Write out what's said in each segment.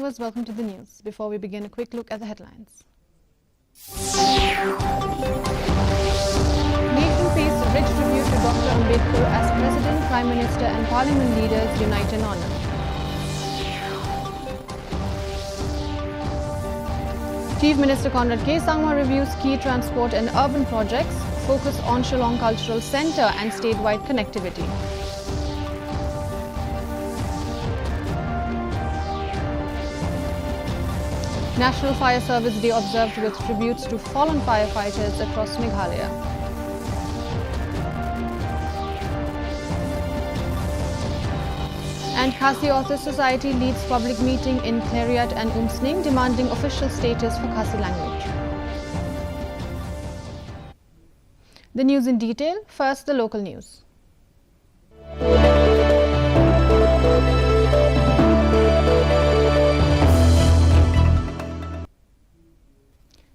viewers, welcome to the news. Before we begin, a quick look at the headlines. Nation pays rich tribute to Dr. Ambedkar as President, Prime Minister and Parliament leaders unite in honour. Chief Minister Conrad K. Sangma reviews key transport and urban projects, focus on Shillong Cultural Centre and statewide connectivity. National Fire Service Day observed with tributes to fallen firefighters across Meghalaya. And Khasi Authors Society leads public meeting in Clariat and Umsning demanding official status for Khasi language. The news in detail. First, the local news.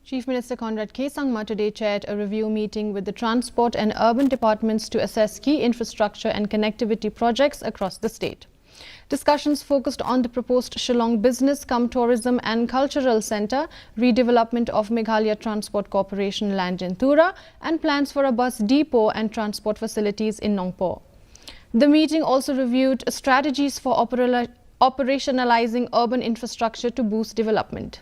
Chief Minister Conrad K. Sangma today chaired a review meeting with the Transport and Urban Departments to assess key infrastructure and connectivity projects across the state. Discussions focused on the proposed Shillong Business Tourism and Cultural Centre, redevelopment of Meghalaya Transport Corporation land in Tura, and plans for a bus depot and transport facilities in Nongpo. The meeting also reviewed strategies for operationalizing urban infrastructure to boost development.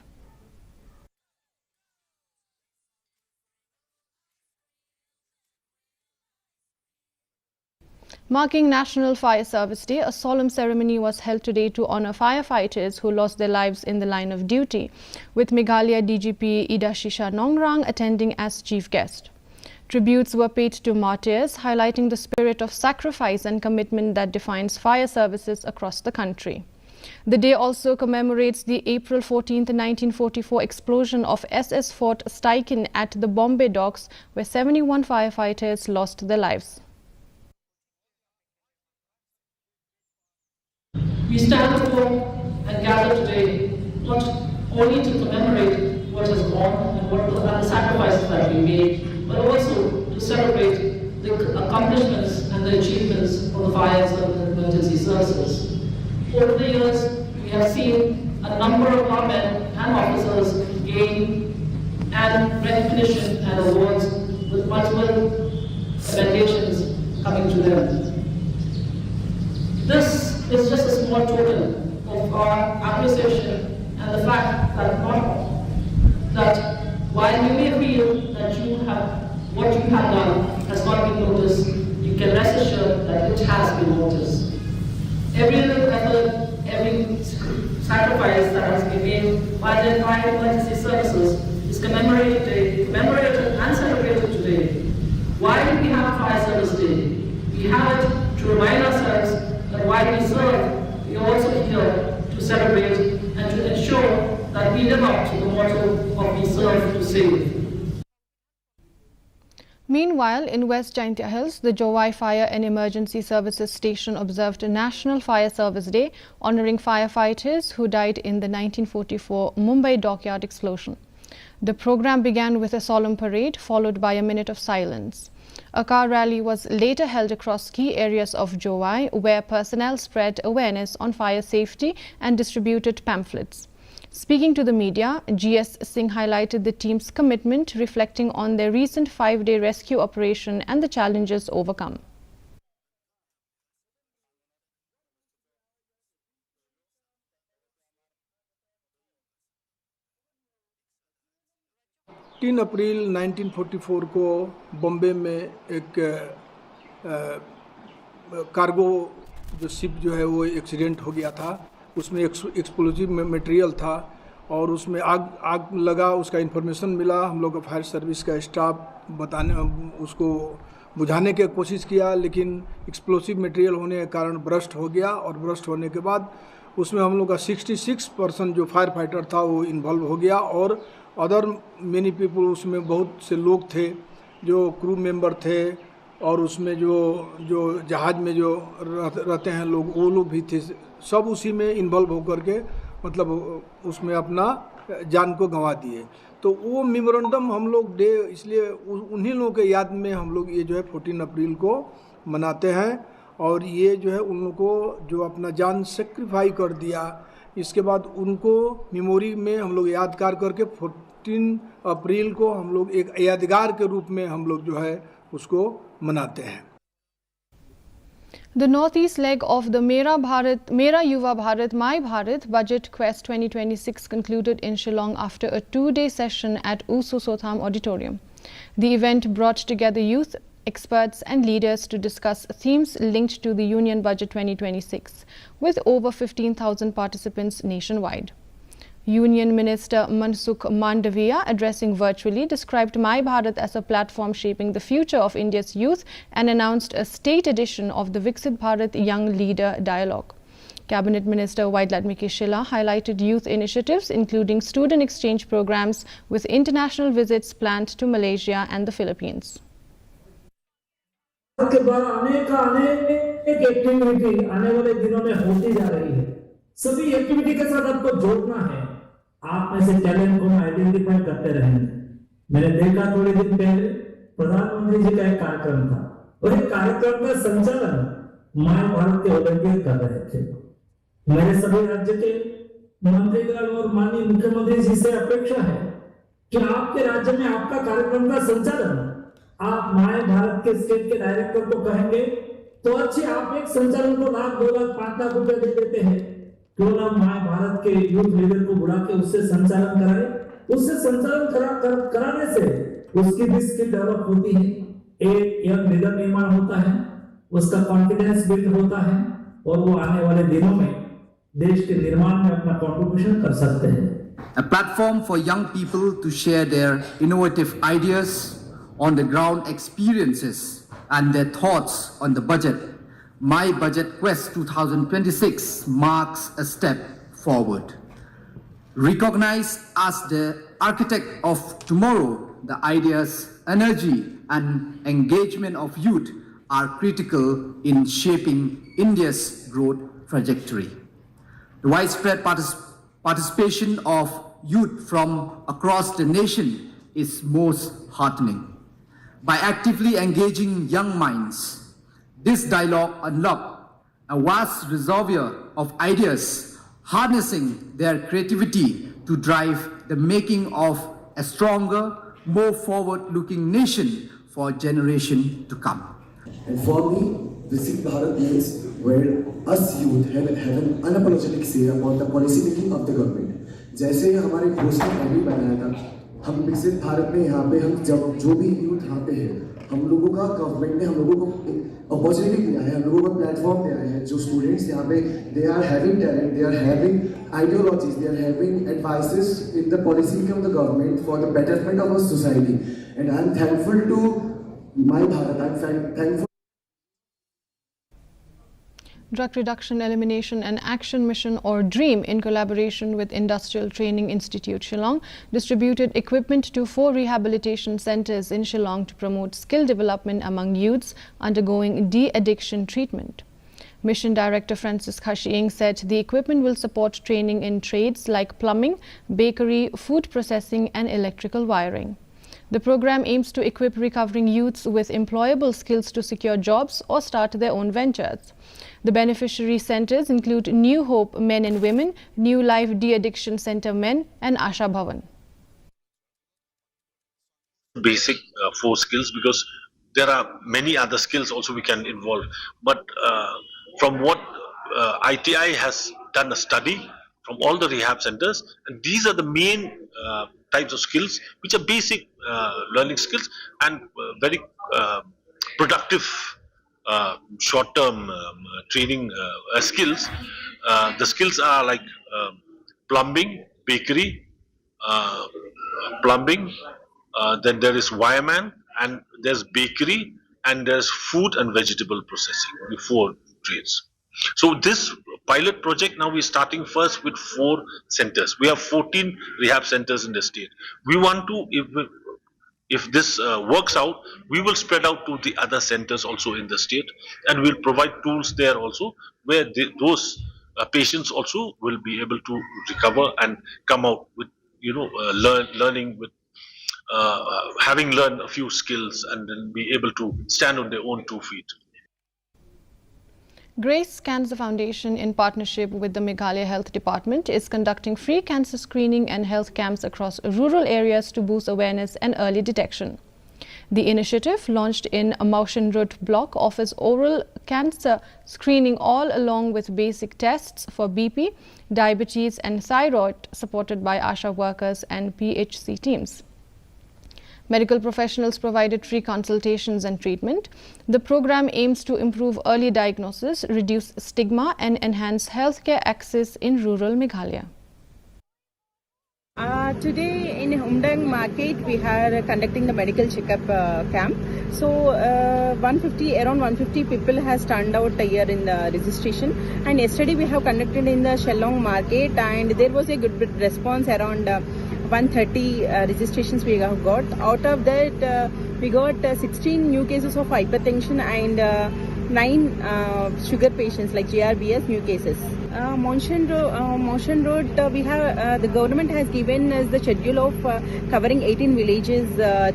Marking National Fire Service Day, a solemn ceremony was held today to honour firefighters who lost their lives in the line of duty, with Meghalaya DGP Ida Shisha Nongrang attending as chief guest. Tributes were paid to martyrs, highlighting the spirit of sacrifice and commitment that defines fire services across the country. The day also commemorates the April 14, 1944 explosion of SS Fort Steichen at the Bombay docks, where 71 firefighters lost their lives. We stand before and gather today not only to commemorate what has gone and the sacrifices that we made, but also to celebrate the accomplishments and the achievements of the fire and emergency services. Over the years, we have seen a number of our men and officers gain and recognition and awards with multiple commendations coming to them. This is just a small token of our appreciation and the fact that while you may feel that what you have done has not been noticed, you can rest assured that it has been noticed. Every little effort, every sacrifice that has been made by the fire emergency services is commemorated and celebrated today. Why do we have Fire Service Day? We have it to remind ourselves that while we serve, we are also here to celebrate and to ensure that we live up to the motto of we serve to save. Meanwhile, in West Jaintia Hills, the Jowai Fire and Emergency Services Station observed a National Fire Service Day, honouring firefighters who died in the 1944 Mumbai dockyard explosion. The program began with a solemn parade, followed by a minute of silence. A car rally was later held across key areas of Jowai, where personnel spread awareness on fire safety and distributed pamphlets. Speaking to the media, GS Singh highlighted the team's commitment, reflecting on their recent 5-day rescue operation and the challenges overcome. अप्रैल 1944 को बॉम्बे में एक cargo जो ship जो है वो accident हो गया था। उसमें एक्सप्लोजिव मटेरियल था और उसमें आग लगा। उसका इन्फॉर्मेशन मिला। हम लोग फायर सर्विस का स्टाफ उसको बुझाने की कोशिश किया, लेकिन एक्सप्लोसिव मटेरियल होने के कारण ब्रस्ट हो गया और ब्रस्ट होने के बाद उसमें हम लोग का 66% जो फायर फाइटर था वो इन्वॉल्व हो गया और अदर मेनी पीपल, उसमें बहुत से लोग थे जो क्रू मेंबर थे और उसमें जो जहाज़ में जो रहते हैं लोग, वो लोग भी थे। सब उसी में इन्वॉल्व होकर के मतलब उसमें अपना जान को गंवा दिए। तो वो मेमोरेंडम हम लोग डे इसलिए उन्हीं लोगों के याद में हम लोग ये जो है 14 अप्रैल को मनाते हैं। और ये जो है उन लोगों को जो अपना जान सेक्रीफाई कर दिया इसके बाद उनको मेमोरी में हम लोग यादगार करके 14 अप्रैल को हम लोग एक यादगार के रूप में हम लोग जो है उसको मनाते हैं। The northeast leg of the Mera Yuva Bharat, My Bharat Budget Quest 2026 concluded in Shillong after a two-day session at Ususotham Auditorium. The event brought together youth, experts and leaders to discuss themes linked to the Union Budget 2026, with over 15,000 participants nationwide. Union Minister Mansukh Mandaviya, addressing virtually, described My Bharat as a platform shaping the future of India's youth and announced a state edition of the Viksit Bharat Young Leader Dialogue. Cabinet Minister Vaidladmiki Shila highlighted youth initiatives, including student exchange programs, with international visits planned to Malaysia and the Philippines. के द्वारा अनेक activity आने वाले दिनों में होती जा रही है। सभी एक्टिविटी के साथ आपको जोड़ना है। आप में से टैलेंट को आइडेंटिफाई करते रहेंगे। मैंने देखा थोड़े दिन पहले प्रधानमंत्री जी का एक कार्यक्रम था और एक कार्यक्रम का संचालन माय भारत के वॉलंटियर कर रहे थे। मेरे सभी राज्य के मंत्रीगण और माननीय मुख्यमंत्री जी से अपेक्षा है कि आपके राज्य में आपका कार्यक्रम का संचालन आप माय भारत के स्टेट के डायरेक्टर को कहेंगे तो अच्छे आप एक संचालन को लाख 2 लाख 5 लाख रुपए दे देते हैं। क्यों ना माय भारत के यूथ लीडर को बुला के उससे संचालन कराए। उससे संचालन कराने से उसकी भी स्किल डेवलप होती है, एक यंग लीडर निर्माण होता है, उसका कॉन्फिडेंस बिल्ड होता है और वो आने वाले दिनों में देश के निर्माण में अपना कंट्रीब्यूशन कर सकते हैं। A platform for young people to share their innovative ideas, on the ground experiences and their thoughts on the budget. My Budget Quest 2026 marks a step forward. Recognized as the architect of tomorrow, the ideas, energy and engagement of youth are critical in shaping India's growth trajectory. The widespread participation of youth from across the nation is most heartening. By actively engaging young minds, this dialogue unlocked a vast reservoir of ideas, harnessing their creativity to drive the making of a stronger, more forward-looking nation for generations to come. And for me, Visit Bharat means where us youth have an unapologetic say about the policy making of the government. जैसे हमारे घोषणा पहले बनाया था, हम विकसित भारत में यहाँ पे हम जब जो भी यूथ यहाँ पे है, हम लोगों का गवर्नमेंट ने हम लोगों को अपॉर्चुनिटी दिया है, हम लोगों को प्लेटफॉर्म दिया है। जो स्टूडेंट्स यहाँ पे they are having talent, they are having ideologies, they are having advices in the policy of the government for the betterment of our society. And I am thankful to my Bharat, I am thankful. Drug Reduction, Elimination and Action Mission, or DREAM, in collaboration with Industrial Training Institute Shillong, distributed equipment to 4 rehabilitation centers in Shillong to promote skill development among youths undergoing de-addiction treatment. Mission Director Francis Khashing said the equipment will support training in trades like plumbing, bakery, food processing and electrical wiring. The program aims to equip recovering youths with employable skills to secure jobs or start their own ventures. The beneficiary centers include New Hope Men and Women, New Life De-Addiction Center Men and Asha Bhavan. Basic 4 skills, because there are many other skills also we can involve. But from what ITI has done a study from all the rehab centers, and these are the main types of skills which are basic learning skills and very productive short-term training skills. The skills are like plumbing, bakery, then there is wireman, and there's bakery, and there's food and vegetable processing, the 4 trades. So this pilot project, now we're starting first with 4 centers. We have 14 rehab centers in the state. We want to, if this works out, we will spread out to the other centers also in the state, and we'll provide tools there also where those patients also will be able to recover and come out with, learning with having learned a few skills and then be able to stand on their own 2 feet. Grace Cancer Foundation, in partnership with the Meghalaya Health Department, is conducting free cancer screening and health camps across rural areas to boost awareness and early detection. The initiative, launched in Maushan Road block, offers oral cancer screening all along with basic tests for BP, diabetes and thyroid, supported by ASHA workers and PHC teams. Medical professionals provided free consultations and treatment. The program aims to improve early diagnosis, reduce stigma and enhance healthcare access in rural Meghalaya. Today in Umdang market we are conducting the medical checkup camp. So around 150 people has turned out here in the registration, and yesterday we have conducted in the Shillong market, and there was a good response. Around 130 registrations we have got. Out of that we got 16 new cases of hypertension and 9 sugar patients like GRBS new cases. Maushan Road, we have the government has given us the schedule of covering 18 villages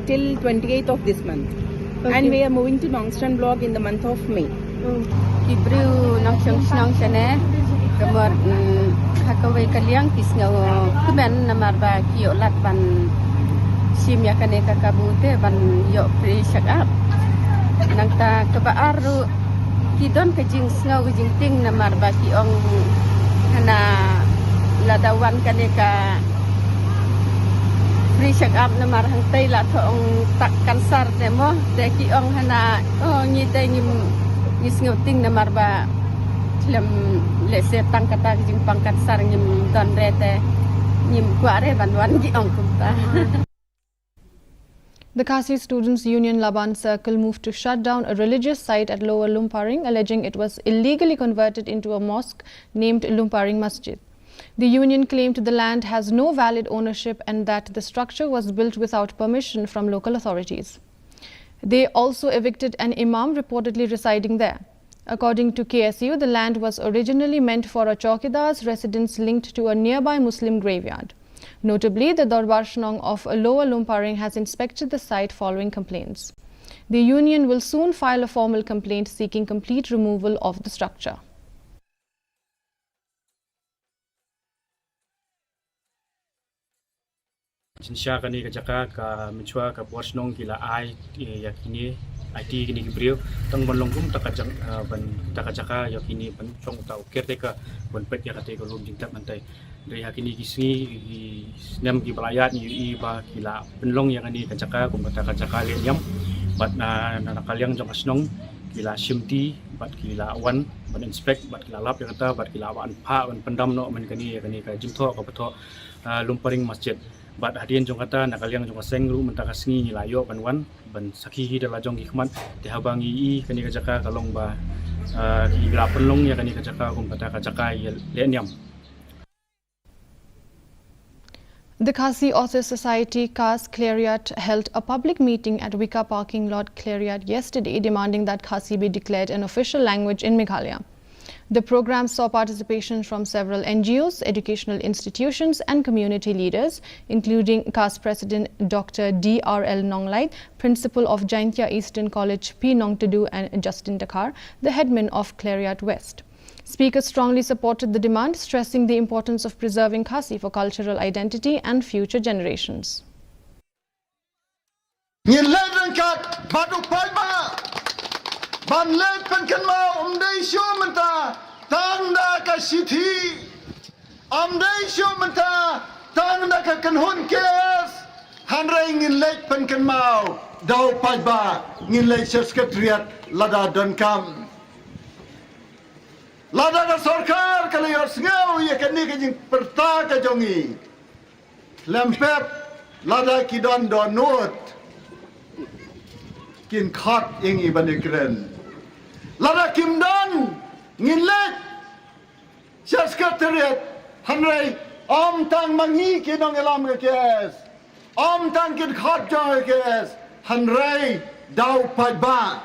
till 28th of this month. Okay. And we are moving to Nongstan block in the month of May. Hakaway kaliang kisngaw kuben namar ba kiyo lat ban simya kane kakabute ban yo pre shakap nangta kabaaru kidon kajing sngaw kajing ting namar ba kiong hana ladawan kane ka pre shakap namar hangtay la thong tak kansar demo te kiong hana ngi tay ngim ngisngaw ting namar ba lem lese pangkata jing pangkat sar ngim don rete ngim kware banwan gi ongkumta. The Khasi Students' Union Laban Circle moved to shut down a religious site at Lower Lumparing, alleging it was illegally converted into a mosque named Lumparing Masjid. The union claimed the land has no valid ownership and that the structure was built without permission from local authorities. They also evicted an imam reportedly residing there. According to KSU, the land was originally meant for a chowkidar's residence linked to a nearby Muslim graveyard. Notably, the Darbar Shnong of Lower Lumparing has inspected the site following complaints. The union will soon file a formal complaint seeking complete removal of the structure. Jinsya kani kajaka ka menchua ka Shnong kila ai yakini IT kini kibriu tang ban longkum takajak ban takajaka yakini ban chong tau kerteka ban pet yakate ko lum jingtak mantai dari hakini kisni nem ki balayat ni ba kila penlong yang ani kajaka kum takajaka lenyam bat na nakaliang jong Shnong kila simti bat kila wan ban inspect bat kila lap yakata bat kila wan pha ban pendam no man kani ka jimtho ka patho Lumparing Masjid bat hadian jong kata nakaliang jong sengru mentakasngi nilayo banwan ban sakhi hi dala jong hikmat dihabangi I kani kajaka kalong ba ki penlong ya kani kajaka kum kata kajaka lenyam. The Khasi Authors Society Khas Cleriat held a public meeting at Wika parking lot Cleriat yesterday demanding that Khasi be declared an official language in Meghalaya. The program saw participation from several NGOs, educational institutions and community leaders, including CAS President Dr. D.R.L. Nonglai, Principal of Jaintia Eastern College P. Nongtadu and Justin Dakar, the headman of Cleriat West. Speakers strongly supported the demand, stressing the importance of preserving Khasi for cultural identity and future generations. Ban lek pen kan mau umdai syo menta tanda ka sithi umdai syo menta tanda ka kan hun kes hanrai ngin lek pen kan mau dau pai ba ngin lek sekretariat lada dan kam lada da sarkar kala yor ngau ye kan ni ka jing perta ka jongi lempet lada ki don don not kin khat ing ibanekren Lada Kim Don Nginlet Sekretariat Hanrai Om Tang Mangi Kinong Elam Kes Om Tang Kin Khat Joy Kes Hanrai Dau Pai Ba.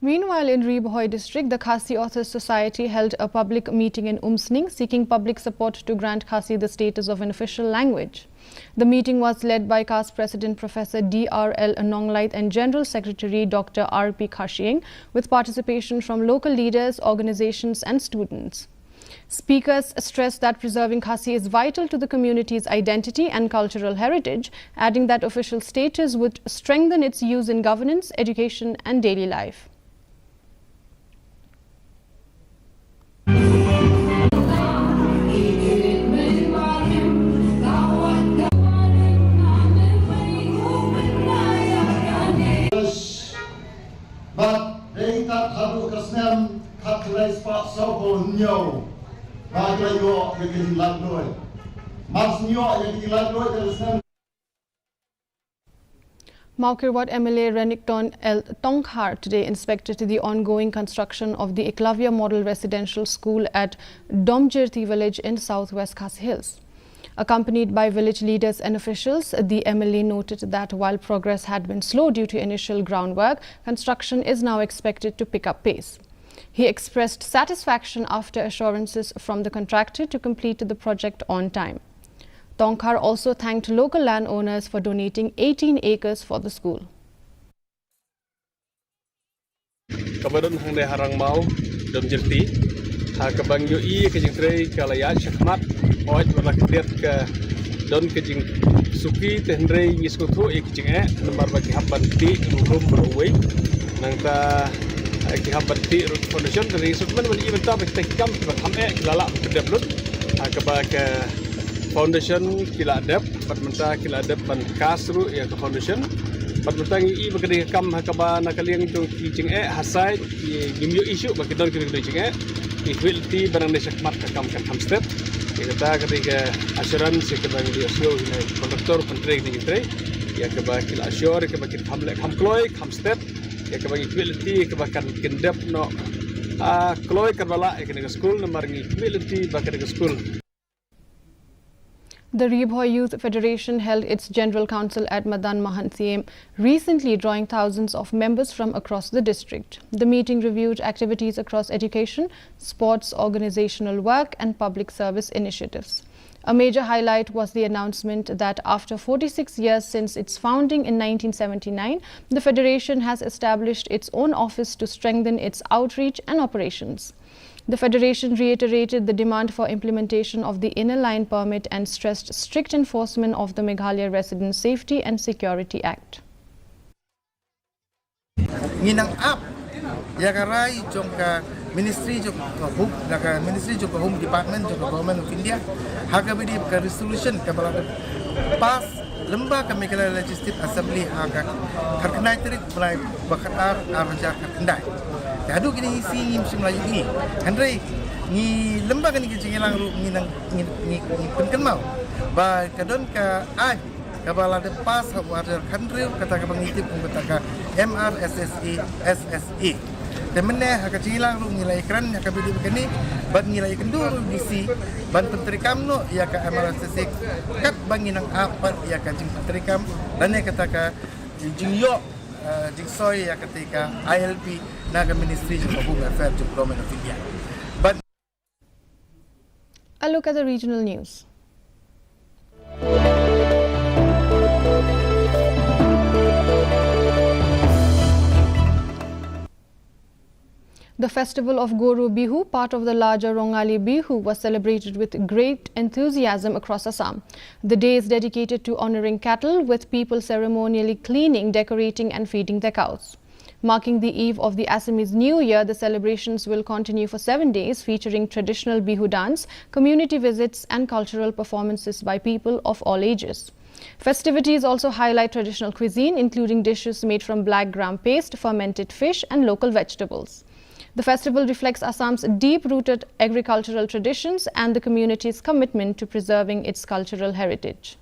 Meanwhile, in Rebhoy district, the Khasi Authors Society held a public meeting in Umsning seeking public support to grant Khasi the status of an official language. The meeting was led by CAS President Professor D.R.L. Nonglait and General Secretary Dr. R.P. Khashing, with participation from local leaders, organizations and students. Speakers stressed that preserving Khasi is vital to the community's identity and cultural heritage, adding that official status would strengthen its use in governance, education and daily life. Maukirwat MLA Renikton L. Tonghar today inspected the ongoing construction of the Eklavya Model Residential School at Domjirti village in southwest Khasi Hills. Accompanied by village leaders and officials, the MLA noted that while progress had been slow due to initial groundwork, construction is now expected to pick up pace. He expressed satisfaction after assurances from the contractor to complete the project on time. Tongkhar also thanked local landowners for donating 18 acres for the school. Kabadon hang de harang mau dom jerti ha kabang yo I ke jing trei kalaya chakmat oj wala kdet ke don ke jing suki tenrei ngiskutu ik jing nomor bagi haban ti rum berwei nang ta ki haban ti rut foundation dari sukman wali ibenta bek tekam ham lala kedeblut ha kabak foundation kila adab patmenta kila adab ban kasru ya ke foundation patmenta I bagadi kam hakaba nakaliang jong ki jing hasai gimyo issue bagi don kiri jing equality barang de sakmat kam kan hamstep kita ketika assurance ke bang dia show ini kontraktor kontrak di tre ya ke bang kila assure ke bang hamle hamkloy hamstep ya ke bang equality ke bang kendap no kloy karbala ke school nomor equality bagi ke school. The Rebhoy Youth Federation held its General Council at Madan Mahansiem, recently drawing thousands of members from across the district. The meeting reviewed activities across education, sports, organizational work and public service initiatives. A major highlight was the announcement that after 46 years since its founding in 1979, the Federation has established its own office to strengthen its outreach and operations. The Federation reiterated the demand for implementation of the Inner Line Permit and stressed strict enforcement of the Meghalaya Resident Safety and Security Act. Nginang up ya karai jongka Ministry of Home, Ministry of Home Department of Government of India, haga bidi ka resolution ka bala pass lembaga Meghalaya Legislative Assembly haga karkenai terik mulai bakatar arja karkendai. Adu gini isi ngim Melayu ini. Henry ni lembaga ni kecingilang ru ni penken mau. Ba kadon ka ai kabala de pas water country kata ka pangitip kung kata ka MRSSE SSE. Temene ha kecingilang ru nilai kran ya kabidi begini ban nilai kendur bisi ban pentrikam no ya ka MRSSE kat banginang apa ya ka jing pentrikam dan ya kata ka jingyo jingsoy ya ketika ILP naga Ministry of Home Affairs of Government of India. But a look at the regional news. The festival of Guru Bihu, part of the larger Rongali Bihu, was celebrated with great enthusiasm across Assam. The day is dedicated to honoring cattle, with people ceremonially cleaning, decorating and feeding their cows. Marking the eve of the Assamese New Year, the celebrations will continue for 7 days, featuring traditional Bihu dance, community visits and cultural performances by people of all ages. Festivities also highlight traditional cuisine, including dishes made from black gram paste, fermented fish and local vegetables. The festival reflects Assam's deep-rooted agricultural traditions and the community's commitment to preserving its cultural heritage.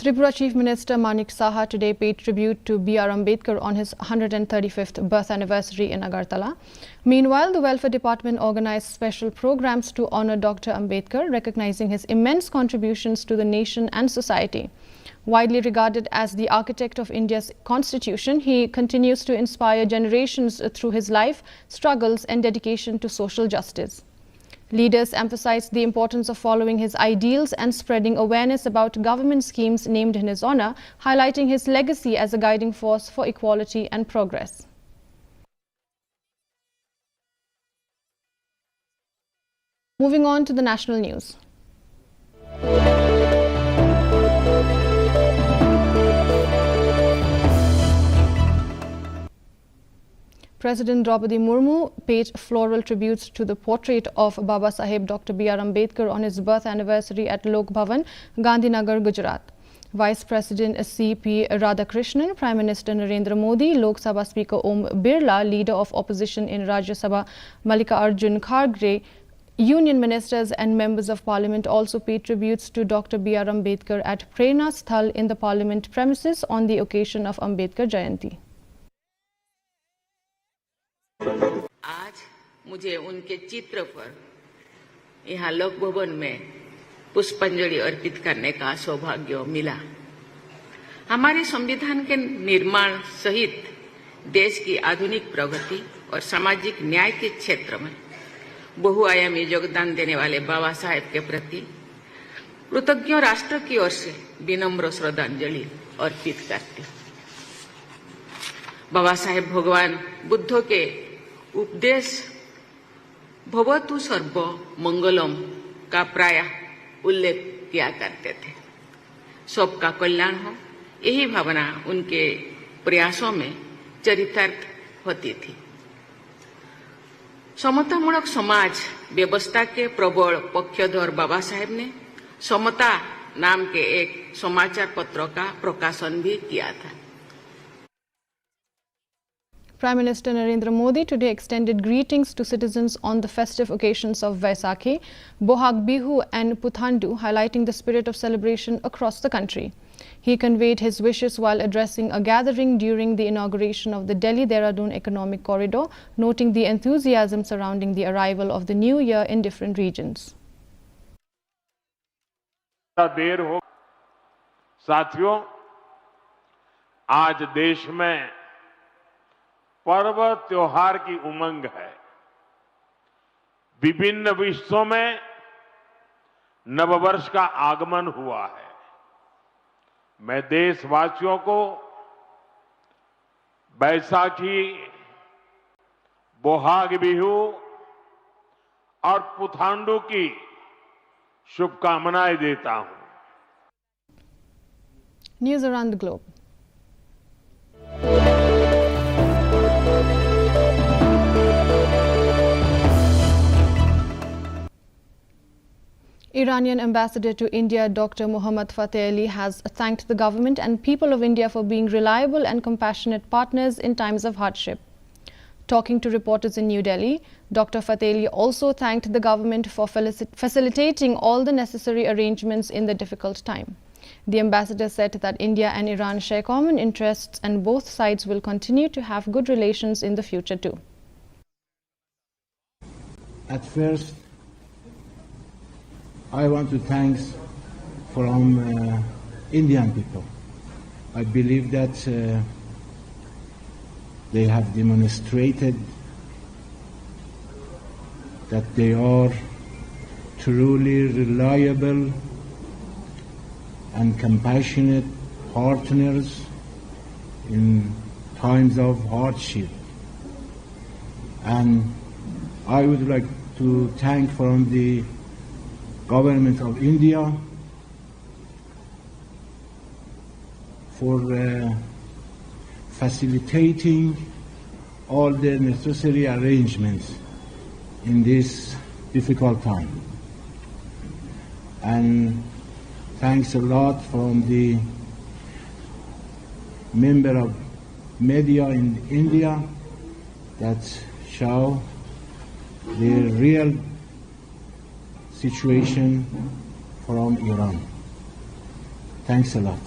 Tripura Chief Minister Manik Saha today paid tribute to B.R. Ambedkar on his 135th birth anniversary in Agartala. Meanwhile, the Welfare Department organized special programs to honor Dr. Ambedkar, recognizing his immense contributions to the nation and society. Widely regarded as the architect of India's constitution, he continues to inspire generations through his life, struggles and dedication to social justice. Leaders emphasized the importance of following his ideals and spreading awareness about government schemes named in his honor, highlighting his legacy as a guiding force for equality and progress. Moving on to the national news. President Draupadi Murmu paid floral tributes to the portrait of Baba Saheb Dr. B.R. Ambedkar on his birth anniversary at Lok Bhavan, Gandhinagar, Gujarat. Vice President C.P. Radhakrishnan, Prime Minister Narendra Modi, Lok Sabha Speaker Om Birla, Leader of Opposition in Rajya Sabha Mallikarjun Kharge, Union Ministers and Members of Parliament also paid tributes to Dr. B.R. Ambedkar at Prerna Sthal in the Parliament premises on the occasion of Ambedkar Jayanti. आज मुझे उनके चित्र पर यहाँ लोक भवन में पुष्पांजलि अर्पित करने का सौभाग्य मिला। हमारे संविधान के निर्माण सहित देश की आधुनिक प्रगति और सामाजिक न्याय के क्षेत्र में बहुआयामी योगदान देने वाले बाबा साहेब के प्रति कृतज्ञ राष्ट्र की ओर से विनम्र श्रद्धांजलि अर्पित करते। बाबा साहेब भगवान बुद्ध के उपदेश भवतु सर्व मंगलम का प्राय उल्लेख किया करते थे। सबका कल्याण हो, यही भावना उनके प्रयासों में चरितार्थ होती थी। समतामूलक समाज व्यवस्था के प्रबल पक्षधर बाबा साहेब ने समता नाम के एक समाचार पत्र का प्रकाशन भी किया था। Prime Minister Narendra Modi today extended greetings to citizens on the festive occasions of Vaisakhi, Bohag Bihu and Puthandu, highlighting the spirit of celebration across the country. He conveyed his wishes while addressing a gathering during the inauguration of the Delhi-Dehradun Economic Corridor, noting the enthusiasm surrounding the arrival of the new year in different regions. देर हो साथियों, आज देश में पर्व त्योहार की उमंग है। विभिन्न विश्वों में नववर्ष का आगमन हुआ है। मैं देशवासियों को बैसाखी, बोहाग बिहू और पुथांडू की शुभकामनाएं देता हूं। News around the globe. Iranian ambassador to India, Dr. Mohammad Fateh Ali, has thanked the government and people of India for being reliable and compassionate partners in times of hardship. Talking to reporters in New Delhi, Dr. Fateh Ali also thanked the government for facilitating all the necessary arrangements in the difficult time. The ambassador said that India and Iran share common interests and both sides will continue to have good relations in the future too. At first, I want to thank from Indian people. I believe that they have demonstrated that they are truly reliable and compassionate partners in times of hardship. And I would like to thank from the government of India for facilitating all the necessary arrangements in this difficult time. And thanks a lot from the member of media in India that show the real situation from Iran. Thanks a lot.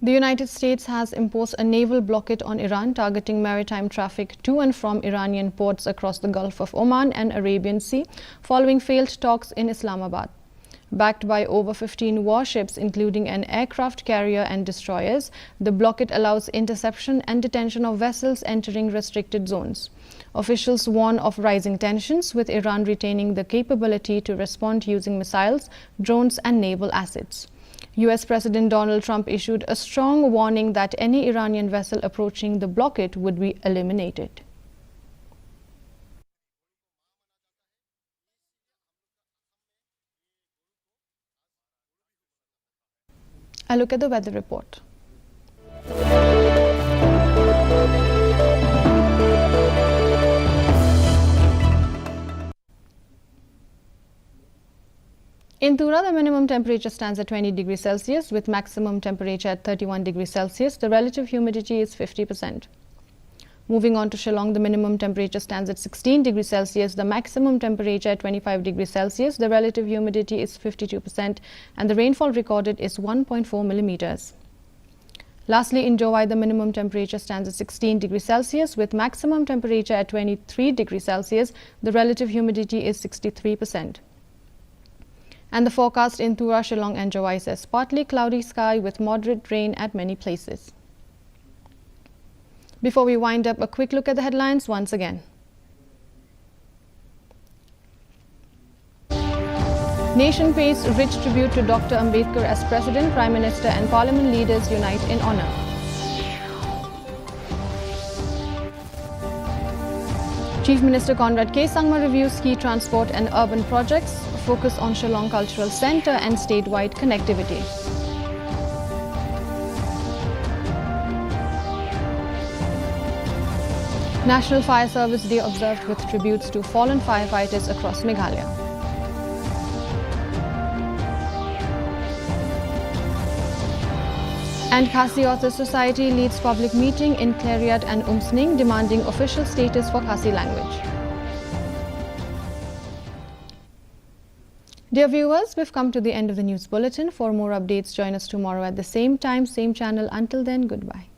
The United States has imposed a naval blockade on Iran, targeting maritime traffic to and from Iranian ports across the Gulf of Oman and Arabian Sea, following failed talks in Islamabad. Backed by over 15 warships, including an aircraft carrier and destroyers, the blockade allows interception and detention of vessels entering restricted zones. Officials warn of rising tensions, with Iran retaining the capability to respond using missiles, drones, and naval assets. US President Donald Trump issued a strong warning that any Iranian vessel approaching the blockade would be eliminated. A look at the weather report. In Tura, the minimum temperature stands at 20 degrees Celsius with maximum temperature at 31 degrees Celsius. The relative humidity is 50%. Moving on to Shillong, the minimum temperature stands at 16 degrees Celsius, the maximum temperature at 25 degrees Celsius. The relative humidity is 52% and the rainfall recorded is 1.4 millimeters. Lastly, in Jowai, the minimum temperature stands at 16 degrees Celsius with maximum temperature at 23 degrees Celsius. The relative humidity is 63%. And the forecast in Tura, Shillong and Jowai says partly cloudy sky with moderate rain at many places. Before we wind up, a quick look at the headlines once again. Nation pays rich tribute to Dr. Ambedkar as President, Prime Minister and Parliament leaders unite in honour. Chief Minister Conrad K. Sangma reviews key transport and urban projects, focus on Shillong Cultural Centre and statewide connectivity. National Fire Service Day observed with tributes to fallen firefighters across Meghalaya. And Khasi Authors Society leads public meeting in Clariat and Umsning demanding official status for Khasi language. Dear viewers, we've come to the end of the news bulletin. For more updates, join us tomorrow at the same time, same channel. Until then, goodbye.